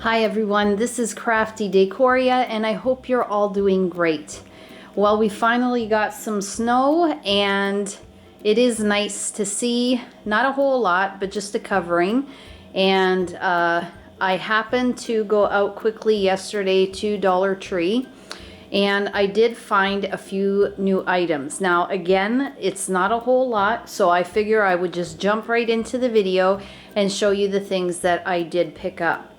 Hi everyone, this is Crafty Decoria and I hope you're all doing great. Well, we finally got some snow and it is nice to see, not a whole lot, but just a covering. And I happened to go out quickly yesterday to Dollar Tree and I did find a few new items. Now again, it's not a whole lot, so I figure I would just jump right into the video and show you the things that I did pick up.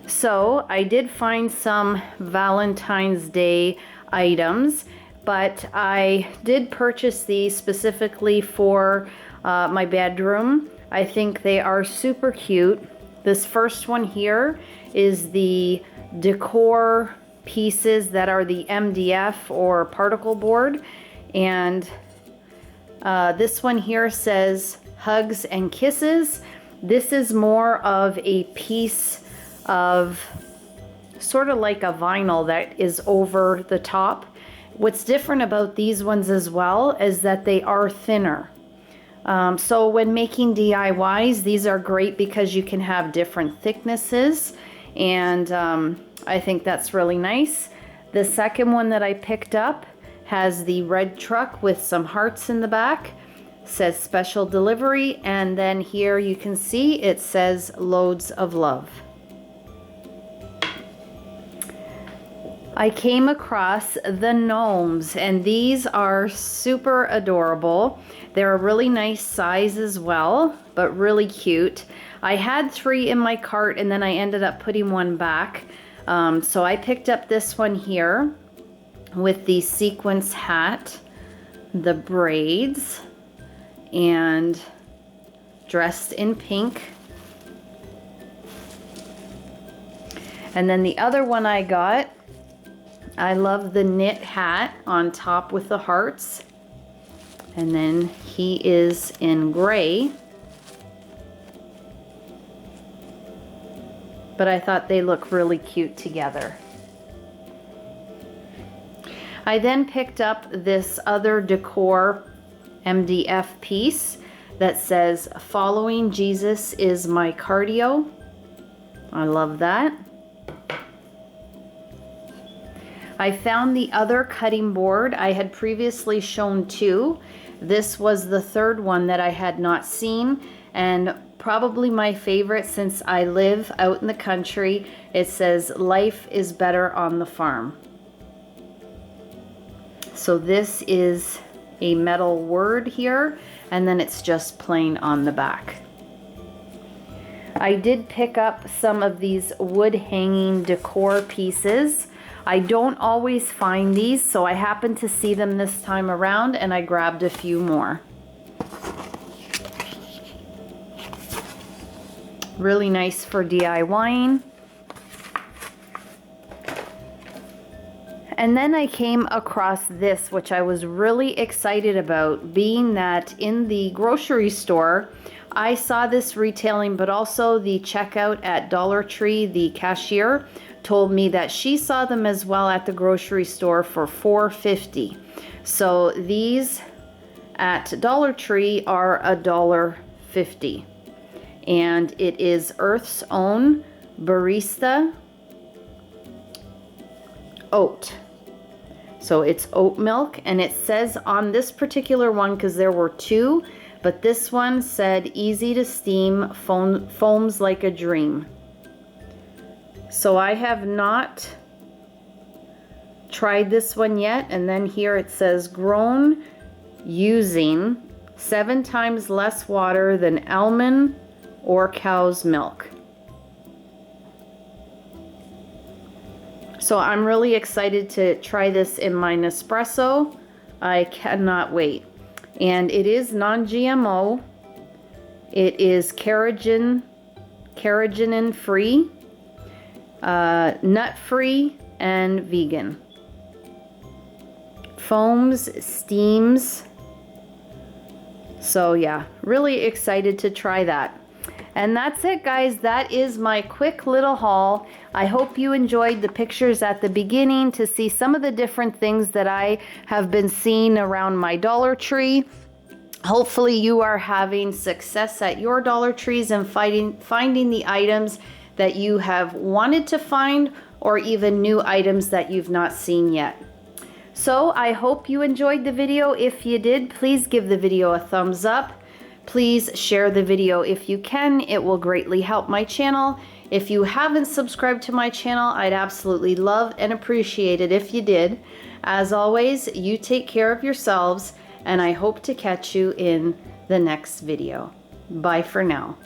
So I did find some Valentine's Day items, but I did purchase these specifically for my bedroom. I think they are super cute. This first one here is the decor pieces that are the MDF or particle board, and this one here says hugs and kisses. This is more of a piece of sort of like a vinyl that is over the top. What's different about these ones as well is that they are thinner. So when making DIYs, these are great because you can have different thicknesses, and I think that's really nice. The second one that I picked up has the red truck with some hearts in the back. Says special delivery, and then here you can see it says loads of love. I came across the gnomes, and these are super adorable. They're a really nice size as well, but really cute. I had 3 in my cart and then I ended up putting one back. So I picked up this one here with the sequence hat, the braids, and dressed in pink. And then the other one I got, I love the knit hat on top with the hearts. And then he is in gray. But I thought they look really cute together. I then picked up this other decor MDF piece that says, "Following Jesus is my cardio." I love that. I found the other cutting board. I had previously shown 2. This was the third one that I had not seen, and probably my favorite since I live out in the country. It says, "Life is better on the farm." So this is a metal word here, and then it's just plain on the back. I did pick up some of these wood hanging decor pieces. I don't always find these, so I happened to see them this time around and I grabbed a few more. Really nice for DIYing. And then I came across this, which I was really excited about, being that in the grocery store, I saw this retailing, but also the checkout at Dollar Tree, the cashier told me that she saw them as well at the grocery store for $4.50. So these at Dollar Tree are $1.50. And it is Earth's Own Barista Oat. So it's oat milk, and it says on this particular one, because there were 2, but this one said easy to steam, foams like a dream. So I have not tried this one yet, and then here it says grown using 7 times less water than almond or cow's milk. So I'm really excited to try this in my Nespresso. I cannot wait. And it is non-GMO. It is carrageenan free, nut free, and vegan. Foams, steams. So yeah, really excited to try that. And that's it, guys. That is my quick little haul. I hope you enjoyed the pictures at the beginning to see some of the different things that I have been seeing around my Dollar Tree. Hopefully you are having success at your Dollar Trees and finding the items that you have wanted to find, or even new items that you've not seen yet. So I hope you enjoyed the video. If you did, please give the video a thumbs up. Please share the video if you can. It will greatly help my channel. If you haven't subscribed to my channel, I'd absolutely love and appreciate it if you did. As always, you take care of yourselves, and I hope to catch you in the next video. Bye for now.